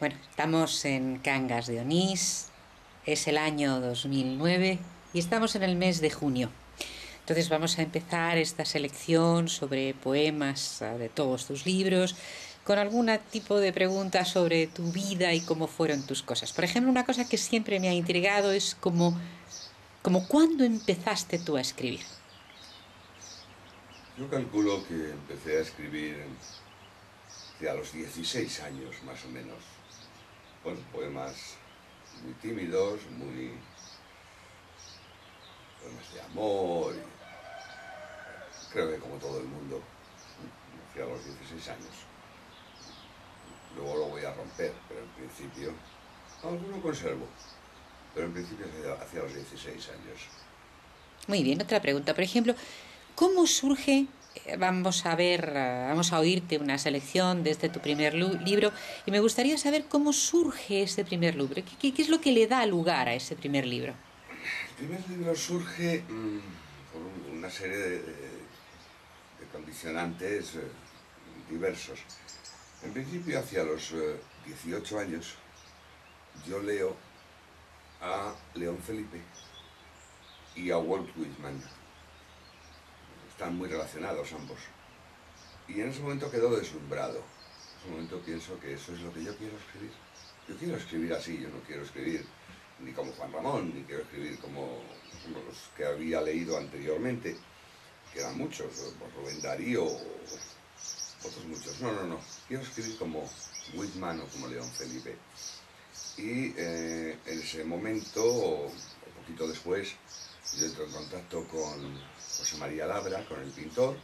Bueno, estamos en Cangas de Onís, es el año 2009 y estamos en el mes de junio. Entonces vamos a empezar esta selección sobre poemas de todos tus libros, con algún tipo de preguntas sobre tu vida y cómo fueron tus cosas. Por ejemplo, una cosa que siempre me ha intrigado es como cuándo empezaste tú a escribir. Yo calculo que empecé a escribir hacia los 16 años más o menos. Bueno, poemas muy tímidos, poemas de amor, creo que como todo el mundo, hacia los 16 años. Luego lo voy a romper, pero en principio, alguno conservo, pero en principio hacia los 16 años. Muy bien, otra pregunta. Por ejemplo, ¿cómo surge? Vamos a ver, vamos a oírte una selección de este tu primer libro y me gustaría saber cómo surge ese primer libro. ¿Qué es lo que le da lugar a ese primer libro? El primer libro surge por una serie de condicionantes diversos. En principio, hacia los 18 años, yo leo a León Felipe y a Walt Whitman. Están muy relacionados ambos. Y en ese momento quedo deslumbrado. En ese momento pienso que eso es lo que yo quiero escribir. Yo quiero escribir así, yo no quiero escribir ni como Juan Ramón, ni quiero escribir como los que había leído anteriormente, que eran muchos, pues Rubén Darío, otros muchos. No, no, no. Quiero escribir como Whitman o como León Felipe. Y en ese momento, un poquito después, yo entro en contacto con José María Labra, con el pintor,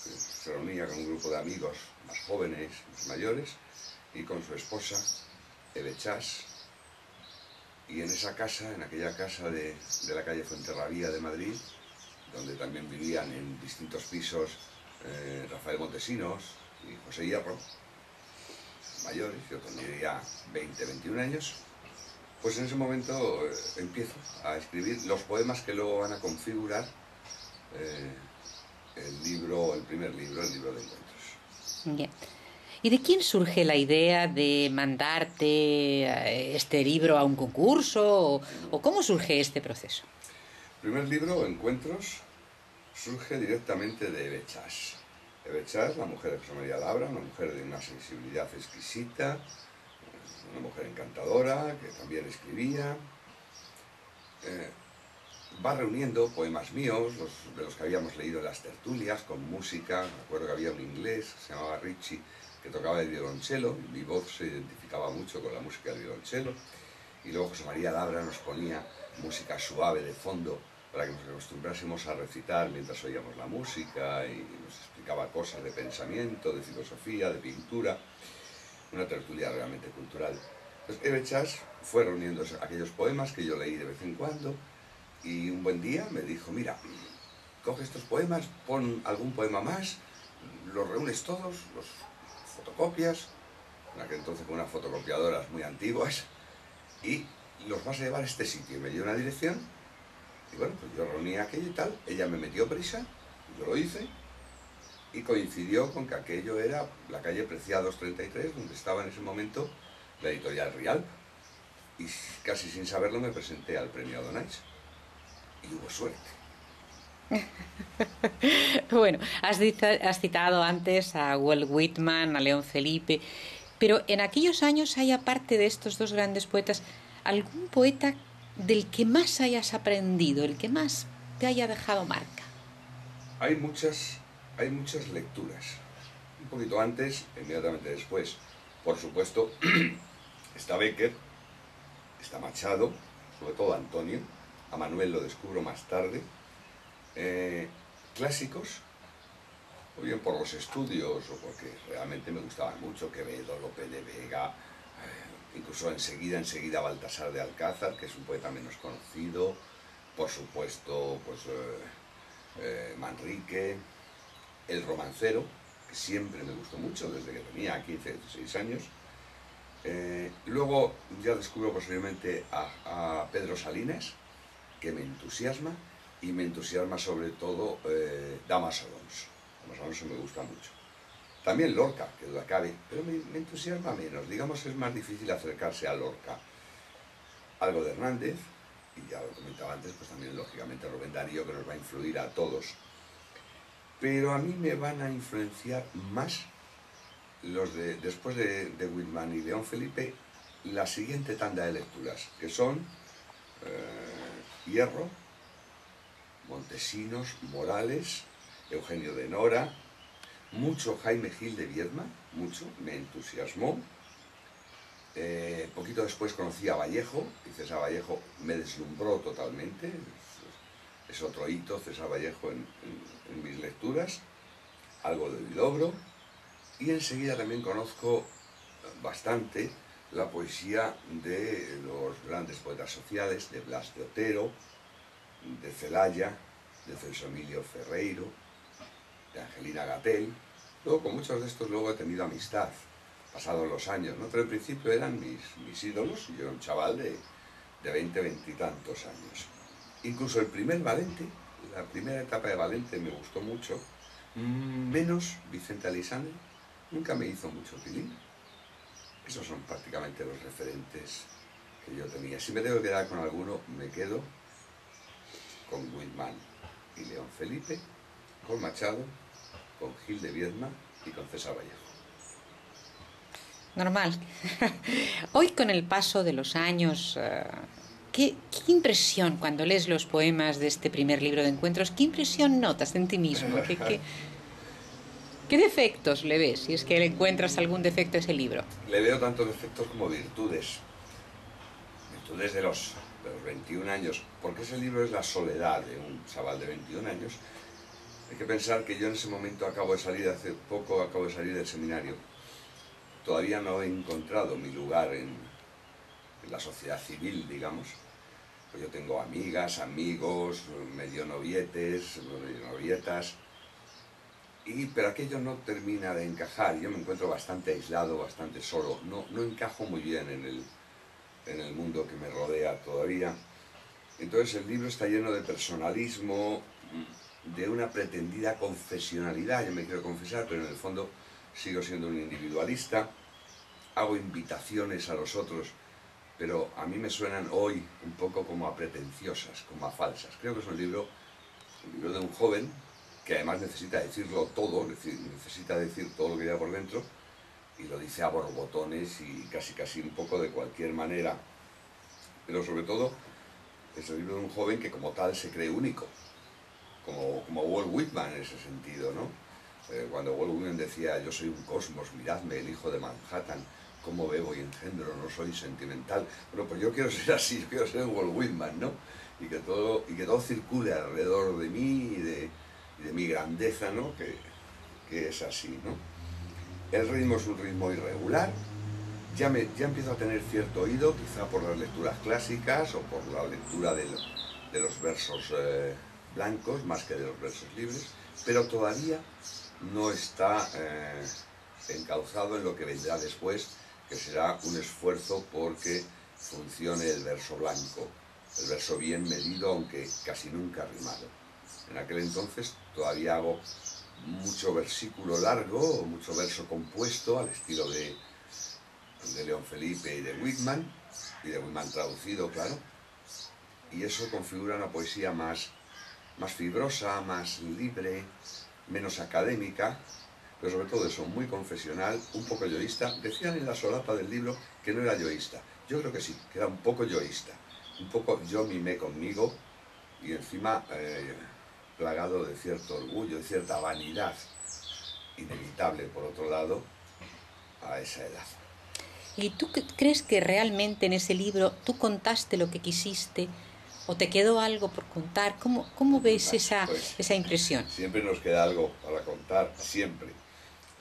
que se reunía con un grupo de amigos más jóvenes, más mayores, y con su esposa, Eve Chas. Y en esa casa, en aquella casa de la calle Fuenterrabía de Madrid, donde también vivían en distintos pisos Rafael Montesinos y José Hierro, mayores, yo tendría 20, 21 años, pues en ese momento empiezo a escribir los poemas que luego van a configurar eh, el primer libro, el libro de encuentros. Bien. ¿Y de quién surge la idea de mandarte este libro a un concurso o cómo surge este proceso? El primer libro, Encuentros, surge directamente de Eve Chas. Eve Chas, la mujer de José María Labra, una mujer de una sensibilidad exquisita, una mujer encantadora, que también escribía. Eh, Va reuniendo poemas míos, de los que habíamos leído en las tertulias, con música. Me acuerdo que había un inglés, se llamaba Richie, que tocaba el violonchelo, y mi voz se identificaba mucho con la música del violonchelo. Y luego José María Labra nos ponía música suave de fondo para que nos acostumbrásemos a recitar mientras oíamos la música, y nos explicaba cosas de pensamiento, de filosofía, de pintura, una tertulia realmente cultural. Entonces Eve Chas fue reuniendo aquellos poemas que yo leí de vez en cuando, y un buen día me dijo, mira, coge estos poemas, pon algún poema más, los reúnes todos, los fotocopias, en aquel entonces con unas fotocopiadoras muy antiguas, y los vas a llevar a este sitio. Y me dio una dirección, y bueno, pues yo reuní aquello y tal, ella me metió prisa, yo lo hice, y coincidió con que aquello era la calle Preciados 33, donde estaba en ese momento la editorial Rialp, y casi sin saberlo me presenté al premio Adonais, y hubo suerte. Bueno, has citado antes a Walt Whitman, a León Felipe, pero en aquellos años hay, aparte de estos dos grandes poetas, algún poeta del que más hayas aprendido, el que más te haya dejado marca. Hay muchas, hay muchas lecturas. Un poquito antes, inmediatamente después, por supuesto, está Becker, está Machado, sobre todo Antonio, a Manuel lo descubro más tarde. Eh, Clásicos, o bien por los estudios o porque realmente me gustaban mucho, Quevedo, Lope de Vega, incluso enseguida Baltasar de Alcázar, que es un poeta menos conocido, por supuesto, pues Manrique, el romancero, que siempre me gustó mucho desde que tenía 15, 16 años. Luego ya descubro posteriormente a Pedro Salinas, que me entusiasma, y me entusiasma sobre todo Damas Alonso. Damas Alonso me gusta mucho. También Lorca, que duda cabe, pero me entusiasma menos. Digamos, es más difícil acercarse a Lorca. Algo de Hernández, y ya lo comentaba antes, pues también lógicamente Rubén Darío, que nos va a influir a todos. Pero a mí me van a influenciar más los de, después de Whitman y León Felipe, la siguiente tanda de lecturas, que son Hierro, Montesinos, Morales, Eugenio de Nora, mucho Jaime Gil de Viedma, mucho, me entusiasmó. Poquito después conocí a Vallejo, y César Vallejo me deslumbró totalmente. Es otro hito, César Vallejo, en mis lecturas. Algo de Huidobro. Y enseguida también conozco bastante la poesía de los grandes poetas sociales, de Blas de Otero, de Celaya, de Celso Emilio Ferreiro, de Angelina Gatell. Luego, con muchos de estos luego he tenido amistad, pasados los años, ¿no? Pero al principio eran mis ídolos, y yo era un chaval de 20 y tantos años. Incluso el primer Valente, la primera etapa de Valente me gustó mucho, menos Vicente Aleixandre, nunca me hizo mucho tilín. Esos son prácticamente los referentes que yo tenía. Si me tengo que quedar con alguno, me quedo con Whitman y León Felipe, con Machado, con Gil de Viedma y con César Vallejo. Normal. Hoy, con el paso de los años, ¿qué impresión cuando lees los poemas de este primer libro de encuentros? ¿Qué impresión notas en ti mismo? ¿Qué defectos le ves, si es que le encuentras algún defecto a ese libro? Le veo tanto defectos como virtudes. Virtudes de los 21 años, porque ese libro es la soledad de un chaval de 21 años. Hay que pensar que yo en ese momento acabo de salir, hace poco acabo de salir del seminario. Todavía no he encontrado mi lugar en la sociedad civil, digamos. Pues yo tengo amigas, amigos, medio novietes, medio novietas, pero aquello no termina de encajar. Yo me encuentro bastante aislado, bastante solo. No encajo muy bien en el mundo que me rodea todavía. Entonces el libro está lleno de personalismo, de una pretendida confesionalidad. Yo me quiero confesar, pero en el fondo sigo siendo un individualista. Hago invitaciones a los otros, pero a mí me suenan hoy un poco como a pretenciosas, como a falsas. Creo que es un libro de un joven que además necesita decirlo todo, necesita decir todo lo que lleva por dentro, y lo dice a borbotones y casi un poco de cualquier manera. Pero sobre todo es el libro de un joven que como tal se cree único, como Walt Whitman en ese sentido, ¿no? Cuando Walt Whitman decía: yo soy un cosmos, miradme, el hijo de Manhattan, cómo bebo y engendro, no soy sentimental. Bueno, pues yo quiero ser así, yo quiero ser Walt Whitman, ¿no? Y que todo circule alrededor de mí y de mi grandeza, ¿no? Que es así, ¿no? El ritmo es un ritmo irregular. Ya empiezo a tener cierto oído, quizá por las lecturas clásicas o por la lectura de los versos blancos más que de los versos libres, pero todavía no está encauzado en lo que vendrá después, que será un esfuerzo porque funcione el verso blanco, el verso bien medido, aunque casi nunca rimado. En aquel entonces todavía hago mucho versículo largo, mucho verso compuesto, al estilo de León Felipe y de Whitman traducido, claro, y eso configura una poesía más fibrosa, más libre, menos académica, pero sobre todo eso, muy confesional, un poco yoísta. Decían en la solapa del libro que no era yoísta. Yo creo que sí, que era un poco yoísta, un poco yo mimé conmigo, y encima plagado de cierto orgullo, de cierta vanidad, inevitable por otro lado, a esa edad. ¿Y tú crees que realmente en ese libro tú contaste lo que quisiste o te quedó algo por contar? ¿Cómo ves esa impresión? Siempre nos queda algo para contar, siempre.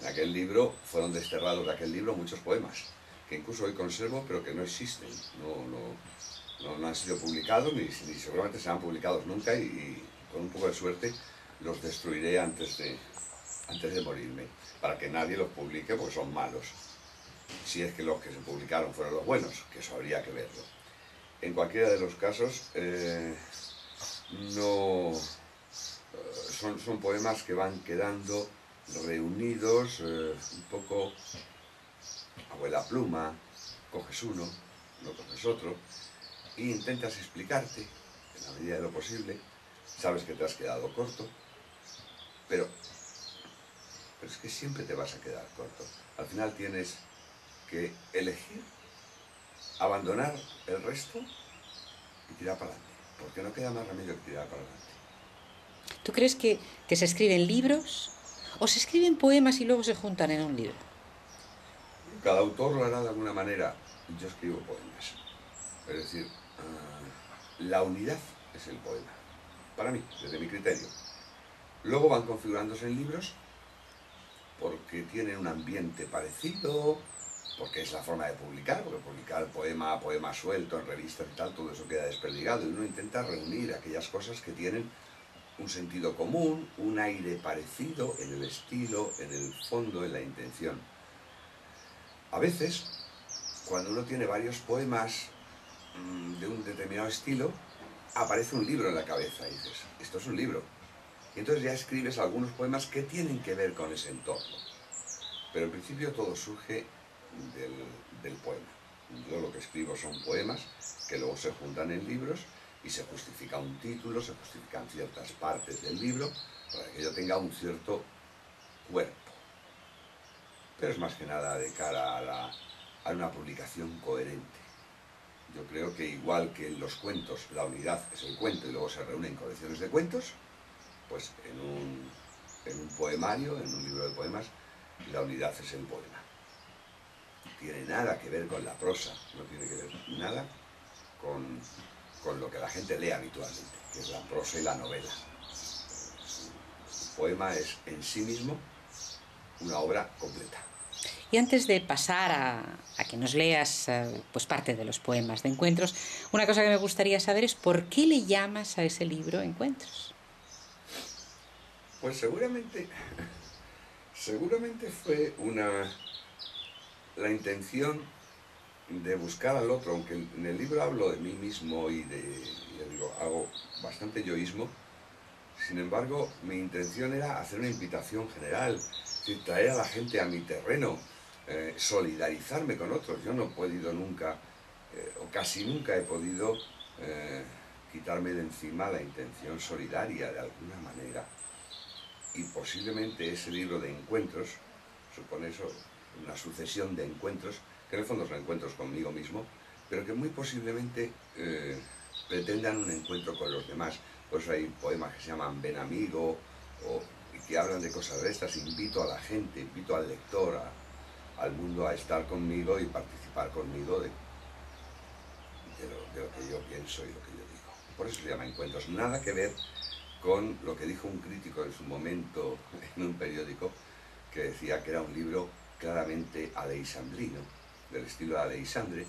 En aquel libro fueron desterrados de aquel libro muchos poemas, que incluso hoy conservo, pero que no existen, no han sido publicados, ni seguramente serán publicados nunca, y con un poco de suerte los destruiré antes de morirme, para que nadie los publique porque son malos. Si es que los que se publicaron fueron los buenos, que eso habría que verlo. En cualquiera de los casos, son poemas que van quedando reunidos, un poco abuela pluma, coges uno, no coges otro, e intentas explicarte, en la medida de lo posible, sabes que te has quedado corto, pero es que siempre te vas a quedar corto. Al final tienes que elegir, abandonar el resto y tirar para adelante, porque no queda más remedio que tirar para adelante. ¿Tú crees que se escriben libros o se escriben poemas y luego se juntan en un libro? Cada autor lo hará de alguna manera. Yo escribo poemas. Es decir, la unidad es el poema. Para mí, desde mi criterio. Luego van configurándose en libros porque tienen un ambiente parecido, porque es la forma de publicar, porque publicar poema suelto en revistas y tal, todo eso queda desperdigado y uno intenta reunir aquellas cosas que tienen un sentido común, un aire parecido en el estilo, en el fondo, en la intención. A veces, cuando uno tiene varios poemas de un determinado estilo, aparece un libro en la cabeza y dices, esto es un libro. Y entonces ya escribes algunos poemas que tienen que ver con ese entorno. Pero en principio todo surge del poema. Yo lo que escribo son poemas que luego se juntan en libros y se justifica un título, se justifican ciertas partes del libro para que yo tenga un cierto cuerpo. Pero es más que nada de cara a una publicación coherente. Yo creo que igual que en los cuentos la unidad es el cuento y luego se reúnen colecciones de cuentos, pues en un poemario, en un libro de poemas, la unidad es el poema. No tiene nada que ver con la prosa, no tiene que ver nada con lo que la gente lee habitualmente, que es la prosa y la novela. El poema es en sí mismo una obra completa. Y antes de pasar a que nos leas pues parte de los poemas de Encuentros, una cosa que me gustaría saber es ¿por qué le llamas a ese libro Encuentros? Pues seguramente fue la intención de buscar al otro, aunque en el libro hablo de mí mismo y ya digo, hago bastante yoísmo. Sin embargo, mi intención era hacer una invitación general, es decir, traer a la gente a mi terreno, solidarizarme con otros. Yo no he podido nunca, o casi nunca he podido quitarme de encima la intención solidaria de alguna manera. Y posiblemente ese libro de encuentros supone eso, una sucesión de encuentros, que en el fondo son encuentros conmigo mismo, pero que muy posiblemente pretendan un encuentro con los demás. Por eso hay poemas que se llaman Ven amigo, y que hablan de cosas de estas. Invito a la gente, invito al lector, al mundo a estar conmigo y participar conmigo de lo que yo pienso y lo que yo digo. Por eso se llama Encuentros. Nada que ver con lo que dijo un crítico en su momento en un periódico, que decía que era un libro claramente aleisandrino, del estilo de Aleisandre,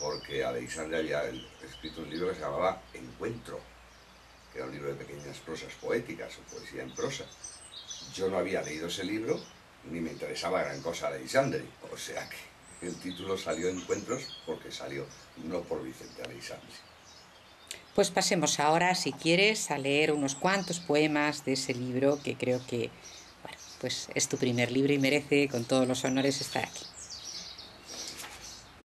porque Aleisandre había escrito un libro que se llamaba Encuentro, que era un libro de pequeñas prosas poéticas o poesía en prosa. Yo no había leído ese libro, ni me interesaba gran cosa Aleisandre, o sea que el título salió Encuentros porque salió, no por Vicente Aleisandre. Pues pasemos ahora, si quieres, a leer unos cuantos poemas de ese libro que creo que, bueno, pues es tu primer libro y merece con todos los honores estar aquí.